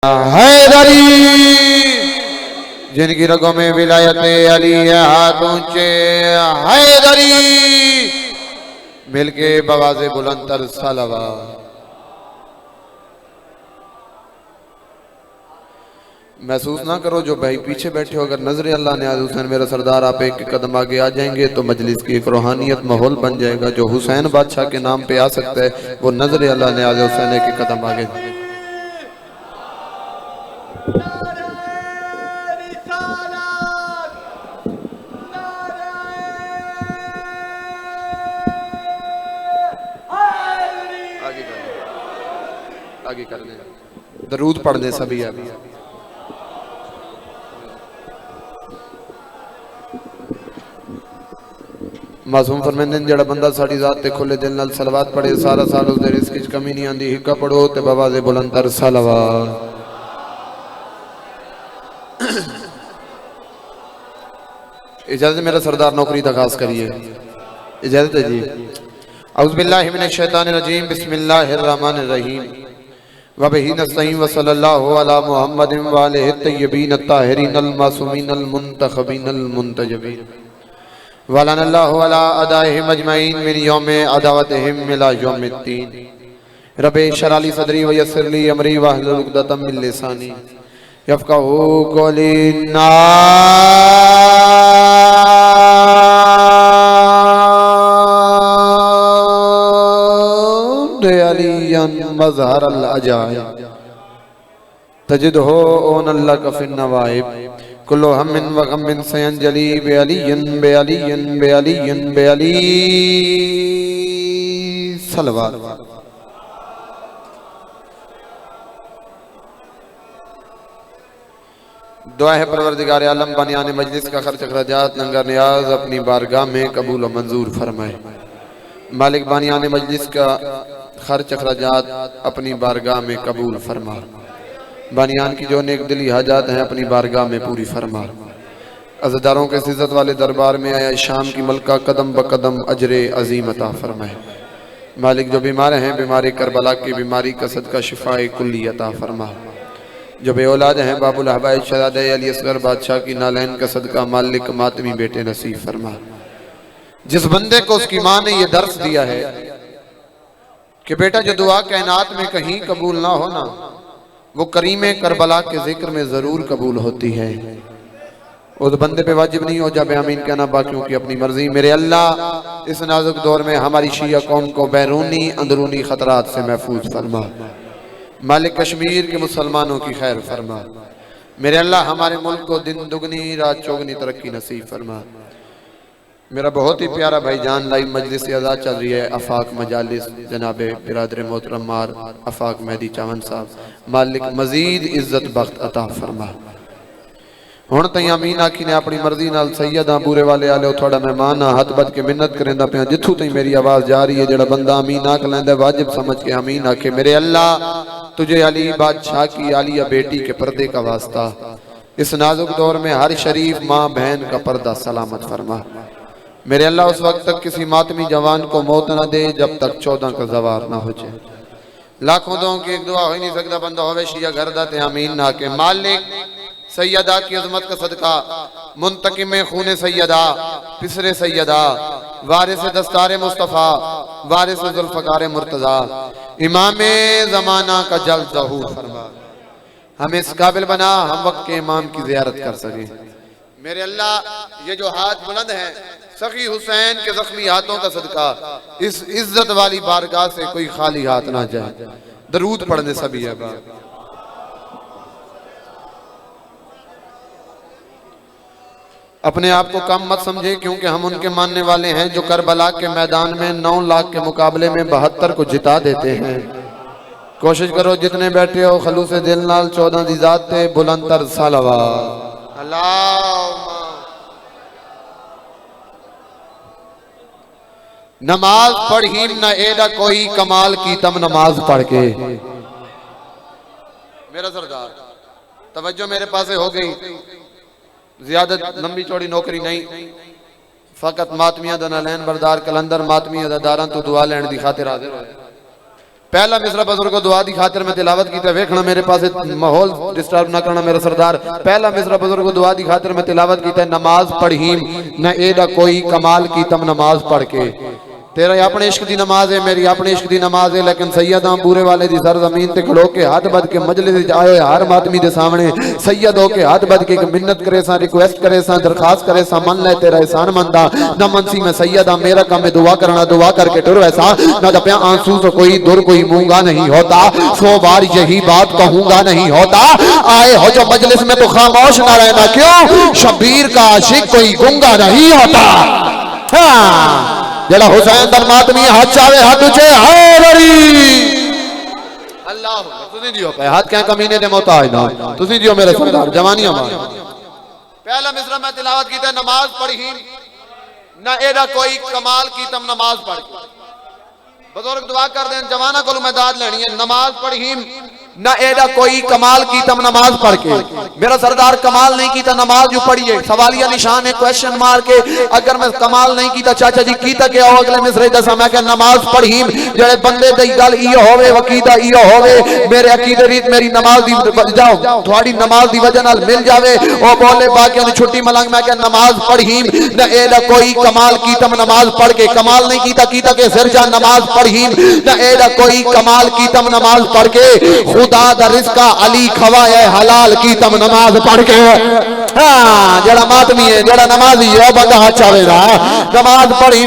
हैदरी जिनकी रगों में विलायत अली है, हाथ ऊंचे हैदरी मिलके बवाज़े बुलंदतर सलवा। महसूस ना करो जो भाई पीछे बैठे हो, अगर नजर अल्लाह ने आज हुसैन मेरा सरदार आप एक कदम आगे आ जाएंगे तो मजलिस की एक रूहानियत माहौल बन जाएगा। जो हुसैन बादशाह के नाम पे आ सकता है वो नजर अल्लाह ने आज हुसैन एक कदम आगे। आगे कर लें, दरूद पढ़ लें सभी। अभी मासूम फरमाते हैं जड़ा बंदा साड़ी जात ते खुले दिल नाल सलवात पढ़े सारा साल उस दे रिज़्क़ च कमी नहीं आंदी। हिक्का पढ़ो ते बवाज़े बुलंदतर सलवात। इजाजत मेरा सरदार नौकरी दरखास्त करिए, इजाजत है जी। औज़ु बिल्लाहि मिनश शैतानिर रजीम, बिस्मिल्लाहिर रहमानिर रहीम। व बिही नस्तईन व सल्लल्लाहु अला मुहम्मदिन व आलिहि तय्यबीन अत्ताहिरीन अल मासूमीन अल मुंतखबीन अल मुंतजबीन व लनल्लाहु अला अदाइहिम अजमईन मिन यौमि अदावतिहिम इला यौमिद्दीन। रब्बि इश्रह ली सदरी व यस्सिर ली अमरी वहलुल उक़दतम मिन लिसानी यफ़क़हू क़ौली। मज़हरल अजाइब तजिदहु ओनल्लक फिन्नवाइब कुल्लु हम्मिन व गम्मिन सयंजली बेअलियन बेअलियन बेअलियन बेअली सलवात। दुआ है परवरदिगार आलम बनियाने मजलिस का खर्च अखराजात लंगर नियाज अपनी बारगाह में कबूल व मंजूर फरमाए। मालिक बानियाने मजलिस का खर्च अखराजात अपनी बारगाह में कबूल फरमा। बानियान की जो नेक दिली हाजात हैं अपनी बारगाह में पूरी फरमा। अज़दारों के इज़्ज़त वाले दरबार में आया शाम की मलका कदम ब कदम अजरे अजीम अता फरमाए। मालिक जो बीमार हैं बीमारी करबला की बीमारी का सदका शिफाए कुल्ली अता फरमा। जो बे औलाद हैं बाबुल हवाइज शहज़ादे अली असगर बादशाह की नालैन का सदका मालिक मातमी बेटे नसीब फरमा। जिस बंदे को उसकी माँ ने ये दर्स दिया है कि बेटा जो दुआ कायनात में कहीं कबूल ना हो ना वो करीमे करबला के जिक्र में जरूर कबूल होती है, उस बंदे पे वाजिब नहीं हो जाए आमीन कहना बाकियों की अपनी मर्जी। मेरे अल्लाह इस नाजुक दौर में हमारी शिया कौम को बैरूनी अंदरूनी खतरात से महफूज फरमा। मालिक कश्मीर के मुसलमानों की खैर फरमा। मेरे अल्लाह हमारे मुल्क को दिन दुगनी रात चौगनी तरक्की नसीब फरमा। मेरा बहुत ही प्यारा भाईजान लाइव मजलिस से अदा चल रही है अफाक मजालिस जनाबे बिरादर मोहतरम मार अफाक मेहदी चावन साहब, मालिक मजीद इज्जत बख्त अता फरमा। हुण तई अमीन आखी ने अपनी मर्जी नाल सैयदा बूरे वाले आले थोड़ा मेहमान आ हथ बद के मिन्नत करेंदा पिया जिथों तई मेरी आवाज जा रही है जेड़ा बंदा अमीन आख लैंदा वाजिब समझ के अमीन आखे। मेरे अल्लाह तुझे अली बादशाह की आलिया बेटी के पर्दे का वास्ता इस नाजुक दौर में हर शरीफ माँ बहन का पर्दा सलामत फरमा। मेरे अल्लाह उस वक्त तक किसी मातमी जवान को मौत न दे जब तक 14 का जवार ना हो जाए। लाखों दुआओं की एक दुआ हो ही नहीं सकता बंदा होवे शिया घर दाते आमीन ना के। मालिक सैयदा की अजमत का सदका मुंतकिम खूने सैयदा पिसरे सैयदा वारिस दस्तार मुस्तफ़ा वारिस जुल्फ़कार मुर्तज़ा इमाम ज़माना का जल ज़हूर फरमा। हमें इस काबिल बना हम वक्त के इमाम की ज़ियारत कर सके। मेरे अल्लाह ये जो हाथ बुलंद है सखी हुसैन के जख्मी हाथों का सदका इस इज्जत वाली बारगाह से कोई खाली हाथ ना जाए। दरूद पढ़ने सभी है। अपने आप को कम मत समझे क्योंकि हम उनके मानने वाले हैं जो करबला के मैदान में 9 लाख के मुकाबले में 72 को जिता देते हैं। कोशिश करो जितने बैठे हो खलूस दिल नाल 14 दी जात ते बुलंदतर सलवात। अल्लाह नमाज पढ़ी न एदा कोई कमाल की तम नमाज पढ़ के। मेरा सरदार तवज्जो मेरे पास हो गई, ज्यादा लंबी चौड़ी नौकरी नहीं, फकत मातमिया दा नालैन बरदार कलंदर मातमिया दा दारां तो दुआ लैण दी खातिर हाजिर होया। पहला मिसरा बुजुर्ग को दुआ दी खातिर मैं तिलावत की वेखना मेरे पास माहौल डिस्टर्ब ना करना मेरा सरदार। पहला मिसरा बुजुर्ग को दुआ दी खातिर मैं तिलावत की नमाज पढ़ीम न एदा कोई कमाल की तम नमाज पढ़ के। तेरा अपने इश्क दी नमाज है, मेरी अपने इश्क दी नमाज है, लेकिन सैयदा पूरे वाले दी सरजमीन ते खड़ो के हाथ बद के मजलिस आए हर मातमी दे सामने सैयद हो के हाथ बद के मिन्नत करे सा, रिक्वेस्ट करे सा, दरखास्त करे सा, मन ले तेरा एहसान मंदा न मनसी में सैयदा मेरा काम है दुआ करना, दुआ करके टुर वैसा न दपिया आंसू तो कोई दूर कोई मूंगा नहीं होता, 100 बार यही बात कहूंगा नहीं होता, आए हो जो मजलिस में तो खामोश ना रहना, क्यों शबीर का आशिक कोई गूंगा नहीं होता। हाँ जरा हुसैन दर मातमी हाथ चावे हाथ उचे हारी अल्लाह तुसी दियो पे हाथ क्या कमीने दे मोहताज ना तुसी दियो मेरे सरदार जवानियां मार। पहला मिसरा मैं तिलावत की ते नमाज पढ़ी ना एदा कोई कमाल की तम नमाज पढ़। बुजुर्ग दुआ कर दें जवाना को मैं दाद लेनी है, नमाज पढ़ी ना एदा कोई कमाल की तम नमाज पढ़ के। मेरा सरदार कमाल नहीं की नमाज जो पढ़िए सवालिया निशान है क्वेश्चन मार के, अगर मैं कमाल नहीं की चाचा जी की क्या हो अगले मिसरे दसा मैं क्या नमाज पढ़ी जेड़े बंदे दी गल इयो होवे वकीदा इयो होवे मेरे अकीदे रीत मेरी नमाज दी जाओ थोड़ी नमाज दी वजह नाल मिल जावे ओ बोले बाकियों दी छुट्टी मलंग मैं क्या नमाज पढ़ी ना एदा कोई कमाल की तम नमाज पढ़ के। कमाल नहीं कीता के सिर जा नमाज पढ़ी ना एदा कोई कमाल की तम नमाज पढ़ के। खुदा दा रिज़्क़ अली खवाए हलाल की तम नमाज पढ़ के। हाँ जड़ा मातमी है जड़ा नमाजी है बंदा हाथ चावे ना नमाज पढ़ी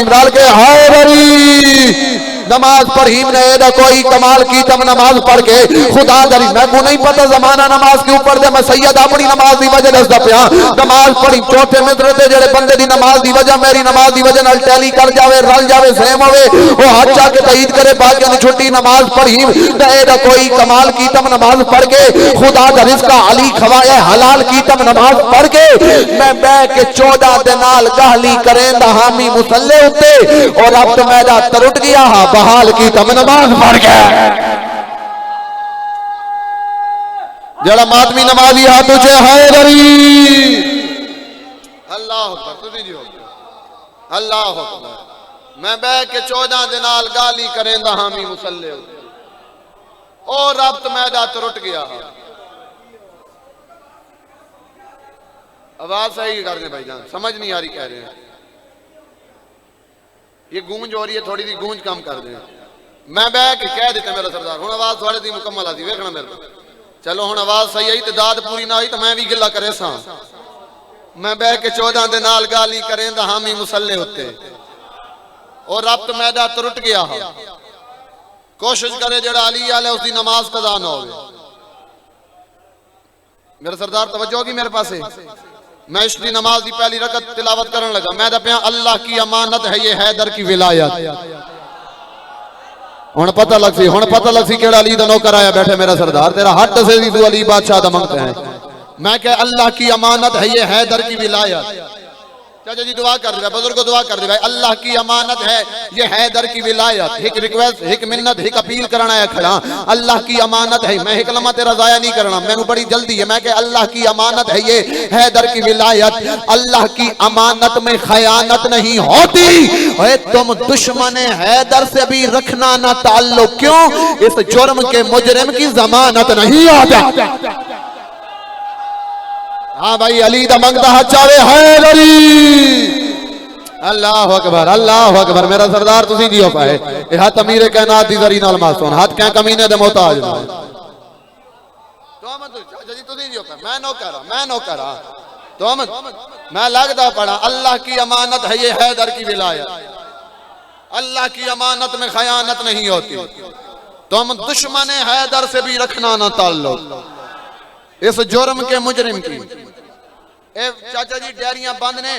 डाल के हाय बरी नमाज पढ़ी ने एदा कोई कमाल की तम नमाज पढ़ के। खुदा दरी मैं को नहीं पता जमाना नमाज के ऊपर दे मैं सैयद अपनी नमाज दी वजह दसदा पिया नमाज पढ़ी चौथे मित्र ते जेड़े बंदे दी नमाज दी वजह मेरी नमाज दी वजह नाल टैली कर जावे रल जावे सेम होवे ओ हाथ चा के तईद करे बाकियों दी छुट्टी नमाज पढ़ी ना एदा कोई कमाल की तम नमाज पढ़ के। खुदा दा रिज़्क़ अली खवाए हलाल की तम नमाज पढ़ के। मैं बैठ के 14 दे नाल गाली करेंदा हामी मुसल्ले उत्ते और अब तो मैदा टुट गया हा बहाल की तम नमाज पढ़ गया। जरा मातमी नमाजी हाथ उचे हैदरी अल्लाह अकबर तुसी दियो अल्लाह अकबर। मैं बैठ के 14 दिन नाल गाली करेंदा हामी मुसल्ले और रब्त मैदा टुट गया। आवाज सही कर दे भाईजान समझ नहीं आ रही कह रहे हैं ये गूंज हो रही है थोड़ी सी गूंज कम कर दे। मैं बह के कह देता मेरा सरदार हूं आवाज थोड़े दी मुकम्मल आती वेखना मेरे को चलो हूं आवाज सही आई तो दाद पूरी ना आई तो मैं भी गिला करे सा। मैं बह के 14 दे नाल गाली करें दा हामी मुसल्ले उत्ते और रब्त मैदा टुट गया। कोशिश करे जड़ा अली आले उसकी नमाज कज़ा ना होवे। मेरा सरदार तवज्जो होगी मेरे पास मैं इसकी नमाज की पहली रकत तिलावत करने लगा मैं दपिया अल्लाह की अमानत है ये हैदर की विलायत। हुण पता लग सी केड़ा अली दा नौकर आया बैठे मेरा सरदार तेरा हट से भी तू अली बादशाह दा मंगते हैं। मैं कह अल्लाह की अमानत है ये हैदर की विलायत। चाचा जी दुआ कर दे बुजुर्ग दुआ कर दे भाई अल्लाह की अमानत है ये हैदर की विलायत। एक रिक्वेस्ट एक मिन्नत एक अपील करना है खड़ा अल्लाह की अमानत है मैं एक लम्हा तेरा जाया नहीं करना मैनू बड़ी जल्दी है। मैं कह अल्लाह की अमानत है ये हैदर की विलायत। अल्लाह की अमानत में खयानत नहीं होती। तुम दुश्मन हैदर से भी रखना ना ताल्लुक क्यों इस जुर्म के मुजरिम की जमानत नहीं होता। हाँ भाई अली दा मंगता हाथ चावे हैदरी अल्लाह अकबर मेरा सरदार तुसी दियो पाए ए हाथ अमीर कायनात दी जरी नाल मासून हाथ क्या कमीने दे मोहताज तो मत चाचा जी तुसी दियो पाए मैं नो करा तो मत मैं लगदा पड़ा अल्लाह की अमानत है ये हैदर की विलायत। अल्लाह की अमानत में खयानत नहीं होती। तुम दुश्मन हैदर से भी रखना ना ताल्लुक इस जुर्म के मुजरिम की। ए चाचा जी डेरियां बंद ने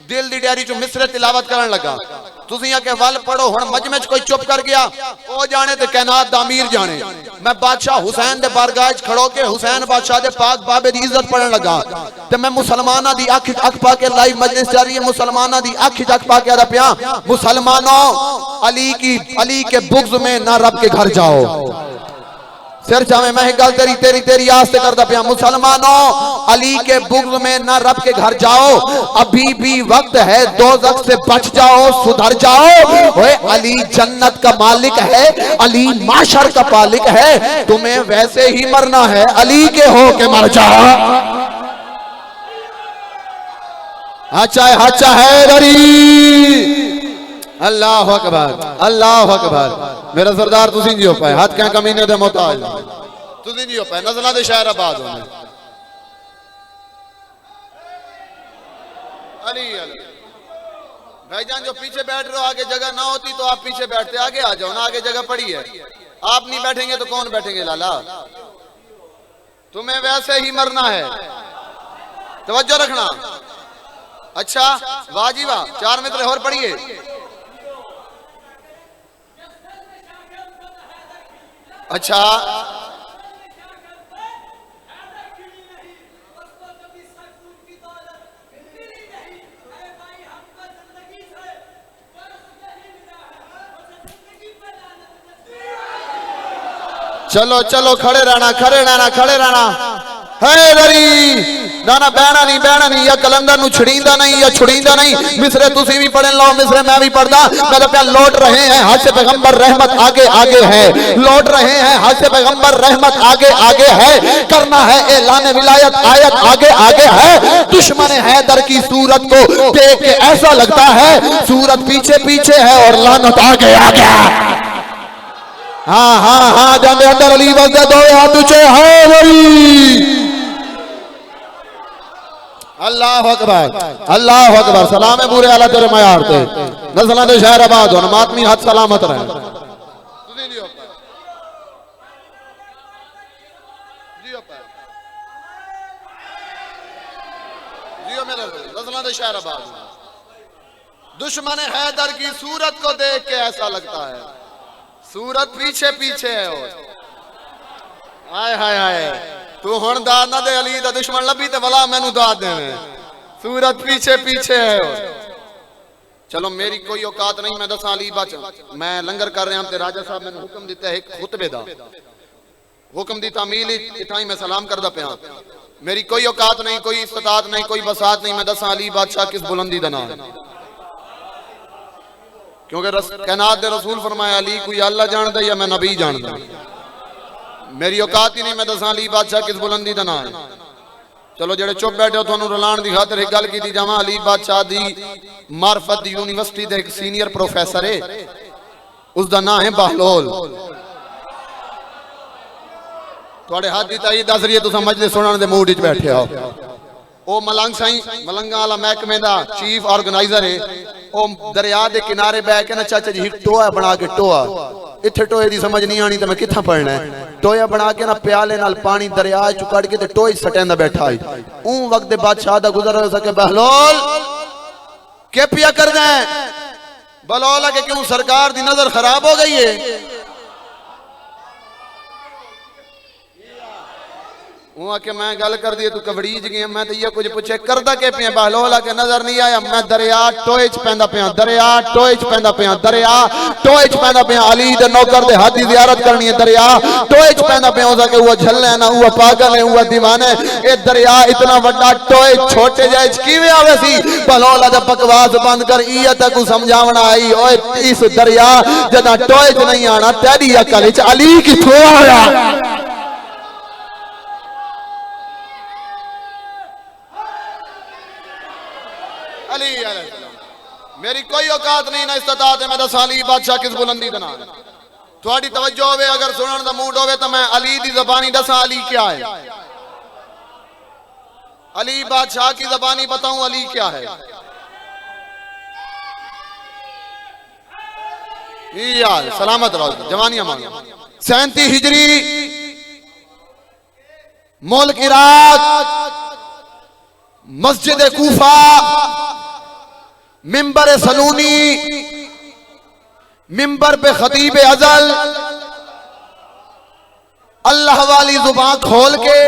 दिल दी डेरी चो मिसरे तिलावत करन लगा तुसी आके वल पढ़ो हुण मजमे च कोई चुप कर गया ओ जाने ते कायनात दा अमीर जाने। मैं बादशाह हुसैन दे बारगाह च खड़ो के हुसैन बादशाह दे पाक बाबे दी इज्जत पढ़न लगा ते मैं मुसलमाना दी अख पा के लाइव मजलिस जारी है मुसलमाना दी अख पा के आ पिया मुसलमानों अली के बुग़्ज़ में ना रब के घर जाओ। सिर चावे मैं गल तेरी तेरी तेरी आस्ते करदा पिया। मुसलमानों, अली के बुग़्ज़ में ना रब के घर जाओ, अभी भी वक्त है, दोज़ख से बच जाओ, सुधर जाओ। ओए अली जन्नत का मालिक है, अली माशर का मालिक है, तुम्हें वैसे ही मरना है, अली के हो के मर जाओ। अच्छा है दरी। अल्लाह अकबर, अल्लाह अकबर। मेरा सरदार तुसी नहीं हो पाए, हाथ क्या कमीने दे मोहताज तुसी नहीं हो पाए, नज़ला दे शहर आबाद होने। अली अली भाईजान जो पीछे बैठ रहे हो, आगे जगह ना होती तो आप पीछे बैठते, आगे आ जाओ ना, आगे जगह पड़ी है। आप नहीं बैठेंगे तो कौन बैठेंगे लाला? तुम्हें वैसे ही मरना है, तवज्जो रखना। अच्छा वाह जी वाह, 4 मित्र और पढ़िए। अच्छा चलो चलो, खड़े रहना खड़े रहना खड़े रहना। है दरी ना ना, बहना नहीं, या कलंदर नु छुड़ींदा नहीं, या छुड़ींदा नहीं। मिसरे तुसी भी पढ़न लो, मिसरे मैं भी पढ़दा। मैं पे लौट रहे हैं, हज से पैगंबर रहमत आगे आगे है, लौट रहे हैं, हज से पैगंबर रहमत आगे आगे है। करना है ऐलान विलायत, आयत आगे आगे है। दुश्मन हैदर की सूरत को देख के ऐसा लगता है सूरत पीछे पीछे है और लानत आगे आगे है। हाँ जाने अंदर अली वजह दो हाथ ऊंचे है वही। अल्लाह अकबर, अल्लाह अकबर। सलाम है बुरे आला तेरे मयार ते, नज़ला दे शहर आबाद हो, मातमी हाथ सलामत रहे। नज़ला दे शहर आबाद। दुश्मन हैदर की सूरत को देख के ऐसा लगता है सूरत पीछे पीछे है। हाय हाय हाय, तू हुण दाद ना दे, अली दा दुश्मन लभी ते भला मैनू दाद दे। सूरत पीछे पीछे है। चलो मेरी कोई औकात नहीं, मैं दसा अली बच, मैं लंगर कर रहा ते राजा साहब मैंने हुक्म दिता है, एक खुतबे दा हुक्म दी तामील इतना ही मैं सलाम करदा पिया। मेरी कोई औकात नहीं, कोई इस्तात नहीं, कोई बसात नहीं। मैं दसा अली बादशाह किस बुलंदी दा नाम, क्योंकि कायनात दे रसूल फरमाया अली कोई अल्लाह जानदा या मैं नबी जानदा। मेरी औकात ही नहीं, मैं दसा अली बादशाह किस बुलंदी दा नाम। चलो जेड़े चुप बैठे हो तुहानू रुलाण दी खातिर एक गल कीती जावां। अली बादशाह दी मार्फत दी यूनिवर्सिटी दे एक सीनियर प्रोफेसर है, उसदा नाम है बहलोल। तुहाडे हाथ दी ताई दस रही है, तुसां मजलिस सुनण दे मूड विच बैठे हो। ओ मलंग साईं, मलंगा वाला महकमे दा चीफ ऑर्गेनाइजर है। ओ दरिया दे किनारे बैठ के ना चाचा जी टोआ बना के, टोआ इत्थे टोए दी समझ नहीं आनी तो मैं कित्थां पढ़ना है। टोया बना के ना प्याले नाल पानी दरिया चु कड़ के ते टोए सटेंदा बैठा है। ऊ वक्त दे बादशाह दा गुजर हो सके। बहलोल के पिया करदा है? बहलोल के क्यों सरकार दी नजर खराब हो गई है? के मैं गल कर दी तू कबड़ीज गई, मैं तो ये कुछ पूछे करदा के पिया? बहलोल के नजर नहीं आया, मैं दरिया टोए च पैंदा पिया, दरिया टोए च पैंदा पिया, दरिया टोए च पैंदा पिया। अली दे नौकर दे हाथ दी ज़ियारत करनी है, दरिया टोए च पैंदा पिया। हो सके वो झल्ले ना, वो पागल है, वो दीवाना है। ये दरिया इतना बड़ा टोए छोटे जाए किवें आवे सी? बहलोल दा बकवास बंद कर, इया तक समझावना आई। ओए इस दरिया जदा टोए च नहीं आना, तेरी अकल च अली किथों आया? मेरी कोई औकात नहीं, ना इस्तात है। मैं दसा अली बादशाह किस बुलंदी दा नाम। थोड़ी तवज्जो होवे, अगर सुनने दा मूड होवे तो मैं अली दी ज़बानी दसा अली क्या है, अली बादशाह की ज़बानी बताऊं अली क्या है। यार सलामत रहो, जवानियां मांगो। 37 हिजरी, मुल्क इराक, मस्जिद कूफा, मिंबर सलूनी, मिंबर पे खतीब अजल अल्लाह वाली जुबान खोल के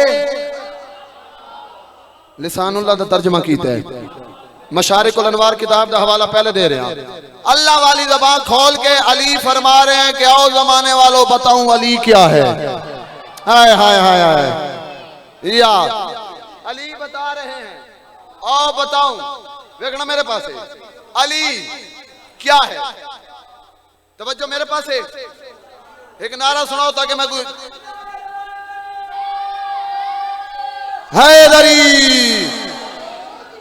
लिसानुल्लाह दा तर्जमा कीता है। मशारिकुल अनवार किताब दा हवाला पहले दे रहे हैं। अल्लाह वाली जुबान खोल के अली फरमा रहे हैं कि आओ जमाने वालों बताऊं अली क्या है। हाय हाय हाय हाय या अली बता रहे हैं और बताऊं देखना मेरे पास है अली क्या है। तवज्जो मेरे पास है एक नारा सुनाओ ताकि मैं हैदरी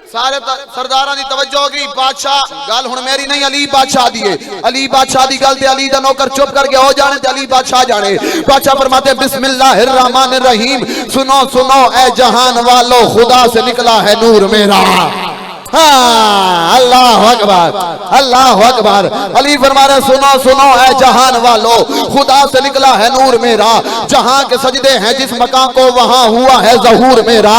सारे सरदारां दी तवज्जो होगी। बादशाह गल हुण मेरी नहीं अली बादशाह दी है। अली बादशाह दी गल ते अली दा नौकर चुप करके हो जाने ते अली बादशाह जाने। बादशाह फरमाते बिस्मिल्लाहिर रहमानिर रहीम सुनो सुनो ए जहान वालों खुदा से निकला है नूर मेरा। हाँ अल्लाह अकबर अल्लाह अकबर। अली फरमा रहे सुनो सुनो ऐ जहान वालो खुदा से निकला है नूर मेरा। जहां के सजदे हैं जिस मकान को वहां हुआ है ज़हूर मेरा।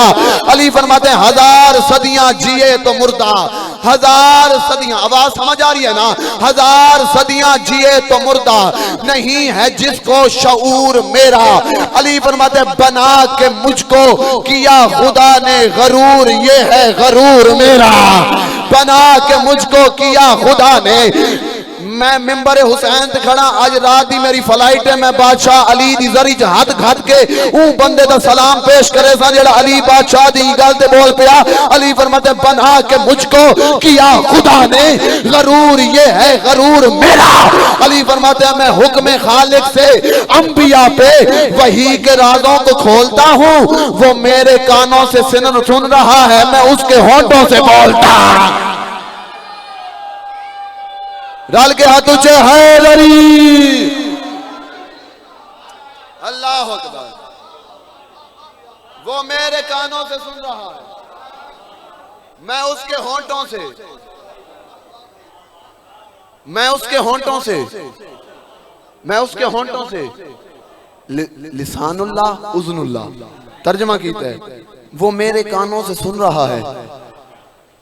अली फरमाते हजार सदियां जिए तो मुर्दा हजार सदियां आवाज समझ आ रही है ना हजार सदियां जिए तो मुर्दा नहीं है जिसको शऊर मेरा। अली फरमाते बना के मुझको किया खुदा ने गरूर ये है गरूर मेरा। बना के मुझको किया खुदा ने। मैं मिंबर हुसैन ते खड़ा आज रात दी मेरी फ्लाइट है। मैं बादशाह अली दी जरी च हाथ घट के ऊ बंदे दा सलाम पेश करे सा जेड़ा अली बादशाह दी गल ते बोल पिया। अली फरमाते बना के मुझको किया खुदा ने गरूर ये है गरूर मेरा। अली फरमाते मैं हुक्म खालिक से अंबिया पे वही के राजों को खोलता हूँ। वो मेरे कानों से सुन रहा है मैं उसके होंठों से बोलता। डाल के हाथ ऊंचे हैदरी अल्लाह अकबर। वो मेरे कानों से सुन रहा है मैं उसके होंठों से मैं उसके होंठों से मैं उसके होंठों से लिसानुल्लाह उज़नुल्लाह तर्जमा कीता है। वो मेरे कानों से सुन रहा है।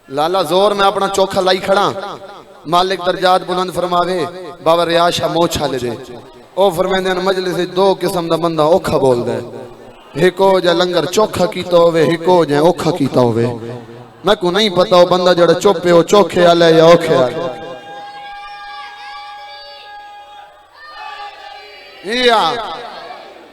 लाला जोर मैं अपना चौखा लाई खड़ा मालिक दरजात बुलंद फरमावे बाबा रियाज शाह मोह छाले दे ओ फरमांदे ने मजलिस दो किस्म दा बंदा औखा बोलदा है। हिको जा लंगर चौखा कीता होवे हिको जा औखा कीता होवे। मैं को नहीं पता ओ बंदा जेड़ा चुप है ओ चौखे वाला या औखे वाला। या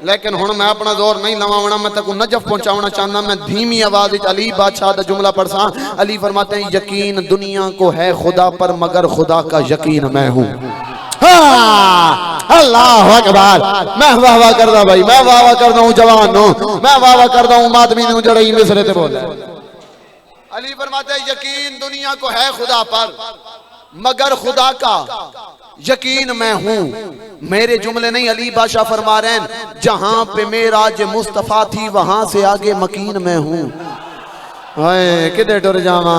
लेकिन हुण मैं अपना जोर नहीं लवावना मैं तक नजफ पहुंचाना चाहना। मैं धीमी आवाज विच अली बादशाह दा जुमला पढ़सा। अली फरमाते हैं यकीन दुनिया को है खुदा पर मगर खुदा का यकीन मैं हूं। अल्लाह अकबर। मैं वाह वाह करदा भाई मैं वाह वाह करदा हूं जवान नो मैं वाह वाह करदा हूं आदमी नु जड़ा मिसरे ते बोले। अली फरमाते हैं यकीन दुनिया को है खुदा पर मगर खुदा का यकीन मैं हूं। मेरे जुमले नहीं अली बादशाह फरमा रहे हैं जहां पे मेराज मुस्तफा थी वहां से आगे मकीन मैं हूं। हाय किधे टुर जावा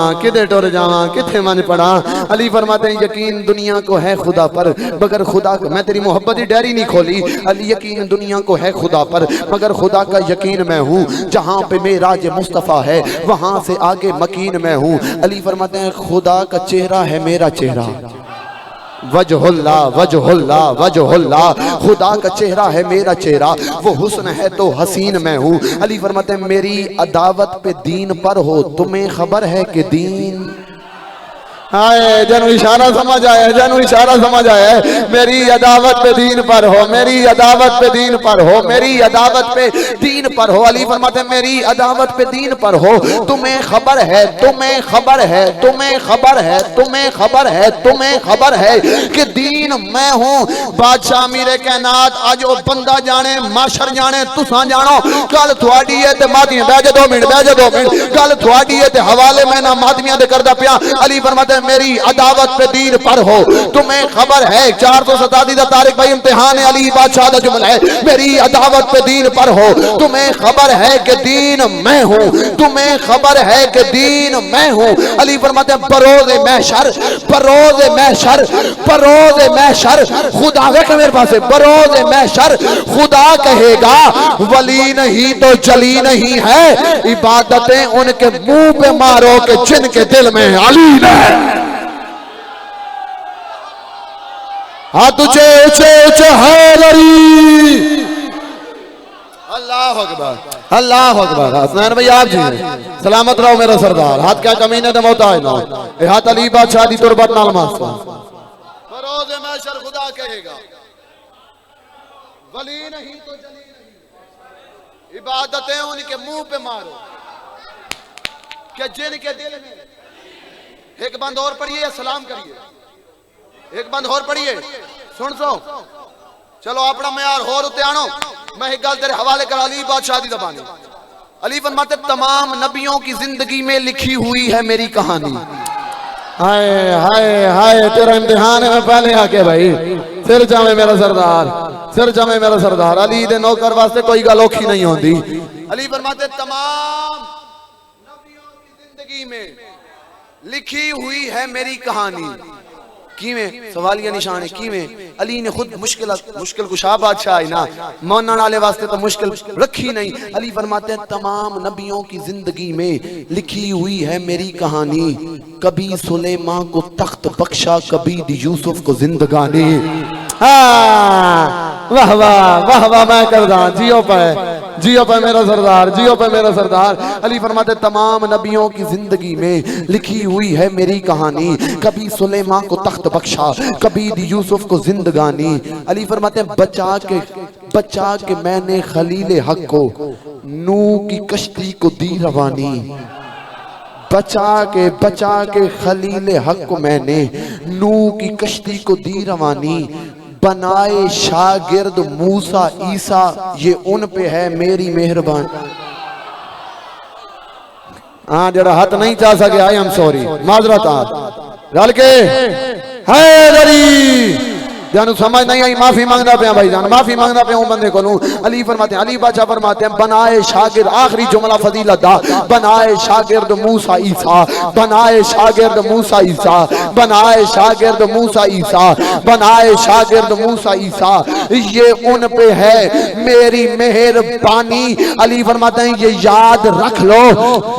किथे मन पड़ा। अली फरमाते हैं यकीन दुनिया को है खुदा पर मगर खुदा मैं तेरी मोहब्बत की डायरी नहीं खोली। अली यकीन दुनिया को है खुदा पर मगर खुदा का यकीन मैं हूँ। जहाँ पे मेराज मुस्तफ़ा है वहाँ से आगे मकीन मैं हूँ। अली फरमाते हैं खुदा का चेहरा है मेरा चेहरा वजहुल्ला वजहुल्ला वजहुल्ला। खुदा का चेहरा है मेरा चेहरा वो हुस्न है तो हसीन मैं हूँ। अली फरमाते हैं मेरी अदावत पे दीन पर हो तुम्हें खबर है कि दीन हाय जानू इशारा समझ आया जानू इशारा समझ आया। मेरी अदावत पे दीन पर हो मेरी अदावत पे दीन पर हो मेरी अदावत पे दीन पर हो। अली फरमाते हैं मेरी अदावत पे दीन पर हो तुम्हें खबर है तुम्हें खबर है तुम्हें खबर है तुम्हें खबर है तुम्हें खबर है कि दीन मैं हूँ। बादशाह मेरे कहनात आज वो बंदा जाने माशर जाने तुसा जानो गल थोड़ी है ते मातियां बह जा 2 मिनट गल थोड़ी है ते हवाले मैं ना मातियां दे करदा पिया। अली फरमाते मेरी अदावत पे दीन पर हो तुम्हें खबर है 487 तारीख भाई इम्तिहान अली बादशाह दा जुमला है। मेरी अदावत पे दीन पर हो तुम्हें खबर है कि दीन मैं हूँ तुम्हें खबर है कि दीन मैं हूँ। अली फरमाते हैं बरोज़े महशर बरोज़े महशर बरोज़े महशर खुदा देख मेरे पास बरोज़े महशर खुदा कहेगा वली नहीं तो जली नहीं है इबादतें उनके मुंह पे मारो कि जिनके दिल में अली है। हाथ ऊंचे ऊंचे ऊंचे हैदरी अल्लाह अकबर अल्लाह अकबर। हसनैन भाई आप जी सलामत रहो मेरा सरदार। हाथ क्या कमीने दे मोहताज ना ए हाथ अली बादशाह दी तुरबत नाल मास्ता फरोज़े महशर खुदा कहेगा वली नहीं तो जली नहीं इबादतें उनके मुंह पे मारो कि जिनके दिल में। एक बंद और पढ़िए या सलाम करिए, एक बंद और पढ़िए सुन सो। चलो अपना मैं यार होर उत्ते आनो, मैं एक गल तेरे हवाले कर अली बादशाह दी ज़बानी। अली फरमाते तमाम नबियों की जिंदगी में लिखी हुई है मेरी कहानी। हाय हाय हाय तेरा इम्तिहान है पहले आके भाई। सिर जावे मेरा सरदार, सिर जावे मेरा सरदार। अली दे नौकर वास्ते कोई गल औखी नहीं होती। अली फरमाते तमाम नबियों की जिंदगी में लिखी हुई है मेरी कहानी। किवें? सवालिया निशान है किवें? अली ने खुद मुश्किल कुशा बादशाह है ना, मानने वाले वास्ते तो मुश्किल रखी नहीं। अली फरमाते हैं तमाम नबियों की जिंदगी में लिखी हुई है मेरी कहानी। कभी सुलेमान को तख्त बख्शा, कभी यूसुफ को जिंदगानी। वाह वाह वाह वाह, मैं कर दा जियो पे, जियो पे मेरा सरदार, जियो पे मेरा सरदार। अली फरमाते तमाम नबियों की जिंदगी में लिखी हुई है मेरी कहानी। कभी सुलेमान को तख्त बख्शा, कभी यूसुफ को जिंदगानी। अली फरमाते बचा के मैंने खलील हक को नूह की कश्ती को दी रवानी। बचा के खलील हक को मैंने नूह की कश्ती को दी रवानी। बनाए शागिर्द मूसा ईसा, ये उन पे है मेरी मेहरबान। हाँ जरा हाथ नहीं चाह सके आई एम सॉरी, माजरत रल के हैदरी जानु समझ नहीं आई, माफी मांगना पे भाई जान, माफी मांगना पे हूं बंदे को। अली फरमाते हैं, अली बादशाह फरमाते हैं बनाए शागिर्द, आखिरी जुमला फजीलत दा, बनाए शागिर्द मूसा ईसा, बनाए शागिर्द मूसा ईसा, बनाए शागिर्द मूसा ईसा, बनाए शागिर्द मूसा ईसा, ये उन पे है मेरी मेहरबानी। अली फरमाते हैं ये याद रख लो,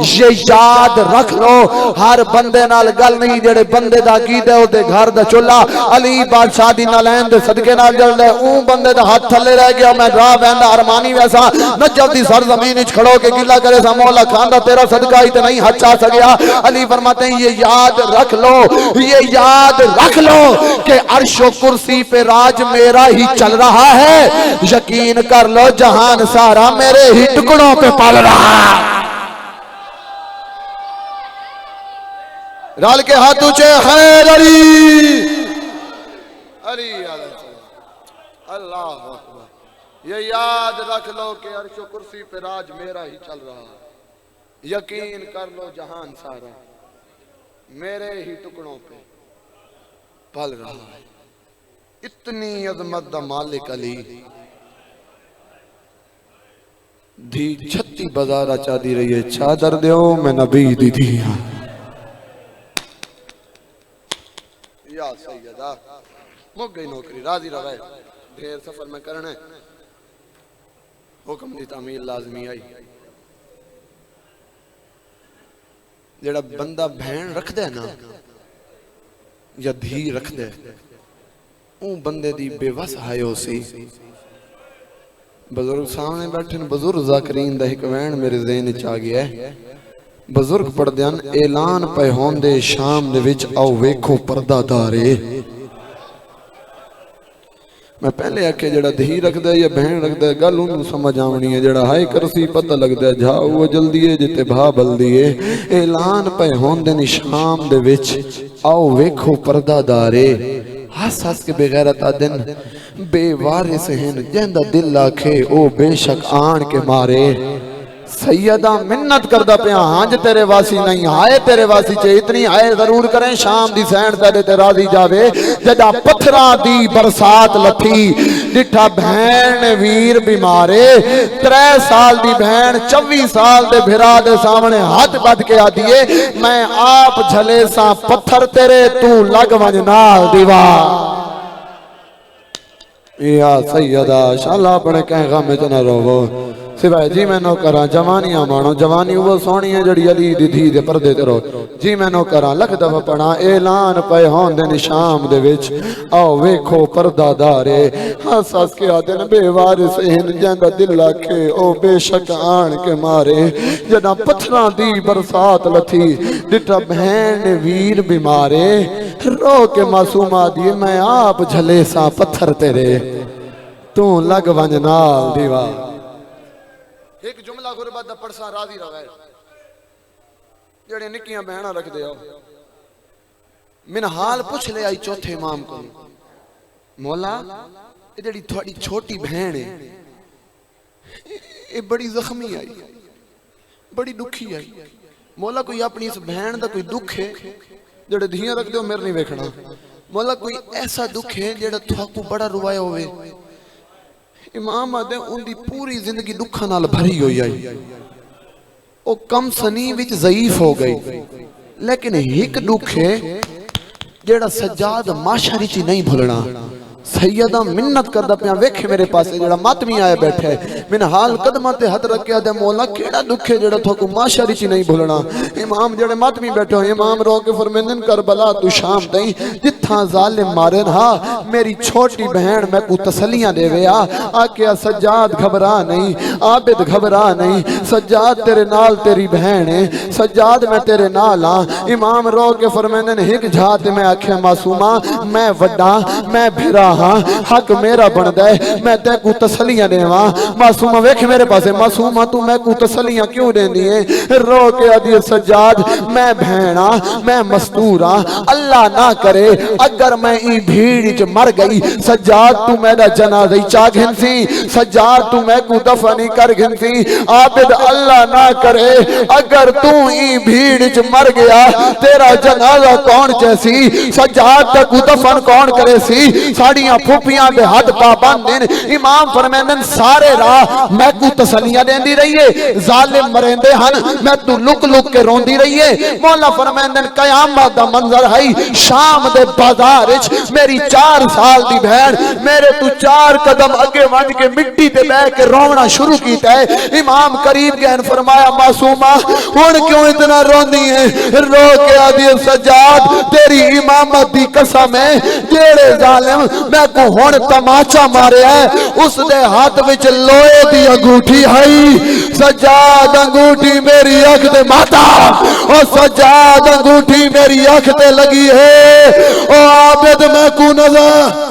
ये याद रख लो। हर बंदे नाल गल नहीं, जेड़े बंदे दा कीदा ओदे घर दा चुल्हा अली बादशाह दी लैन दे सदके नाल जलदा है। ऊ बंदे दा हाथ थल्ले रह गया, मैं राह बहंदा अरमानी वैसा नजब दी सरजमीन विच खड़ो के गिला करे सा मौला खान दा तेरा सदका ही ते नहीं हथ आ सकिया। अली फरमाते हैं ये याद रख लो, ये याद रख लो कि अर्शो कुर्सी पे राज मेरा ही चल रहा है। यकीन कर लो जहान सारा मेरे ही टुकड़ों पे पल रहा। रल के हाथ ऊंचे हैदरी अली अल्लाह अकबर। ये याद रख लो कि अर्शो कुर्सी पे राज मेरा ही चल रहा है। यकीन कर लो जहान सारा मेरे ही टुकड़ों पे पल रहा है। इतनी अजमत दा मालिक अली धी 36 बाजारा चादी रही है, चादर दो मैं नबी दी थी। या सैयदा मुक गई नौकरी, राजी रहे, ढेर सफर में करना है, हुक्म दी तामील लाजमी आई। जेड़ा बंदा भैन रखदा है ना या धी रखदा है, ऊ बंदे दी बेवस हायो सी। बुजुर्ग सामने बैठे ने, बुजुर्ग ज़ाकरीन दा एक वैन मेरे ज़हन च आ गया है। बुजुर्ग पढ़दे हन ऐलान पे होंदे शाम दे विच आओ वेखो पर्दादारे। मैं पहले आखे जड़ा धी रखदा है या बहन रखदा है गल उन्होंने समझ आवनी है। जड़ा हाय करसी पता लगदा है जाओ वो जल्दी है जिते भा बल्दी है। ऐलान पे होंदे ने शाम दे विच आओ वेखो पर्दादारे। हस हस के बेगैरत आदन बेवारिस हैं जिंदा दिल आखे ओ बेशक आन के मारे। सैयदा मिन्नत करदा पिया हंज तेरे वासी नहीं हाय तेरे वासी चे इतनी हाय जरूर करें शाम दी सैन तेरे ते राजी जावे। जदा पत्थरा दी बरसात लथी डिठा भैन वीर बीमारे। 3 साल दी भैन 24 साल दे भिरा दे सामने हाथ बद के आदीए मैं आप झले सा पत्थर तेरे तू लग वज नाल दीवार। या सैयदा शाला अपने कह गम च न रोवो सिवाय जी मैं करा जवानियां मानो। जवानी वो सोनी है जड़ी अली दी धी दे पर्दे ते रो जी मैं करा लख दफा पढ़ा। ऐलान पे होंदे ने शाम दे विच आओ वेखो पर्दादारे। हस हस के आदे ने बेवारिस हिन जिंदा दिल आखे ओ बेशक आन के मारे। जदा पत्थरां दी बरसात लथी डिठा बहन वीर बीमारे। रो के मासूमा दी मैं आप झले सा पत्थर तेरे तू लग वंज नाल दीवार। एक पड़सा राजी रवे जेड़े निक्कियां बहना रखदे हो मिन हाल पूछ ले आई चौथे इमाम को मौला ये जेड़ी थोड़ी छोटी बहन है ये बड़ी जख्मी आई बड़ी दुखी आई मौला कोई अपनी इस बहन का कोई दुख है जेड़े धियां रखदे हो मेरे नहीं वेखना मौला कोई ऐसा दुख है जेड़ा थाकू बड़ा रुवाया होवे इमाम आदे उनकी पूरी जिंदगी दुखा नाल भरी हुई आई ओ कम सनी विच ज़ईफ हो गई लेकिन एक दुख है जेड़ा सज्जाद माशरी च नहीं भूलना सैयदा मिन्नत करदा पिया वेखे मेरे पास जेड़ा मातमी आया बैठा है मैंने हाल कदमां ते हथ रखया दे मौला केड़ा दुख है जेड़ा थाकू माशरी च नहीं भूलना इमाम जेड़े मातमी बैठे हो इमाम रो के फरमांदन करबला तू शाम दई जिथा जालिम मारे ना मेरी छोटी बहन मैं को तसलियां देवे आके सज्जाद घबरा नहीं आबिद घबरा नहीं सज्जाद तेरे नाल तेरी बहन है सज्जाद मैं तेरे नाल हां इमाम रो के फरमांदन एक जात मैं आख्या मासूमा मैं वड्डा मैं भिरा हाँ हक मेरा बनदा है मैं ते को तसलियां देवा मासूमा वेख मेरे पासे मासूमा तू मैं को तसलियां क्यों देनी है रो के आदि सज्जाद मैं भैना मैं मस्तूरा अल्लाह ना करे अगर मैं ई भीड़ च मर गई सज्जाद तू मेरा जनाजा चा घिनसी सज्जाद तू मैं को दफन कर घिनसी आबिद अल्लाह ना करे अगर तू ई भीड़ च मर गया तेरा जनाजा कौन जैसी सज्जाद तक दफन कौन करे सी साड़ी फूफियां दे हाथ पा बंदे इमाम फरमांदन सारे राह मैं को तसलियां देंदी रही है जालिम मरेंदे हन मैं तू लुक लुक के रोंदी रही है मौला फरमांदन कयामत दा मंजर है शाम दे बाजार विच मेरी 4 साल दी बहन मेरे तू 4 कदम अगे वध के मिट्टी ते बैठ के रोना शुरू कीता है इमाम करीब गए फरमाया मासूमा हुन क्यों इतना रोंदी है रो के आदि सज्जाद तेरी इमामत दी कसम है जेड़े जालिम मैं को हुण तमाचा मारिया उस दे हाथ विच लोहे दी अंगूठी है सज्जाद अंगूठी मेरी अख दे माता ओ सज्जाद अंगूठी मेरी अख ते लगी है ओ आबिद मैं को नजर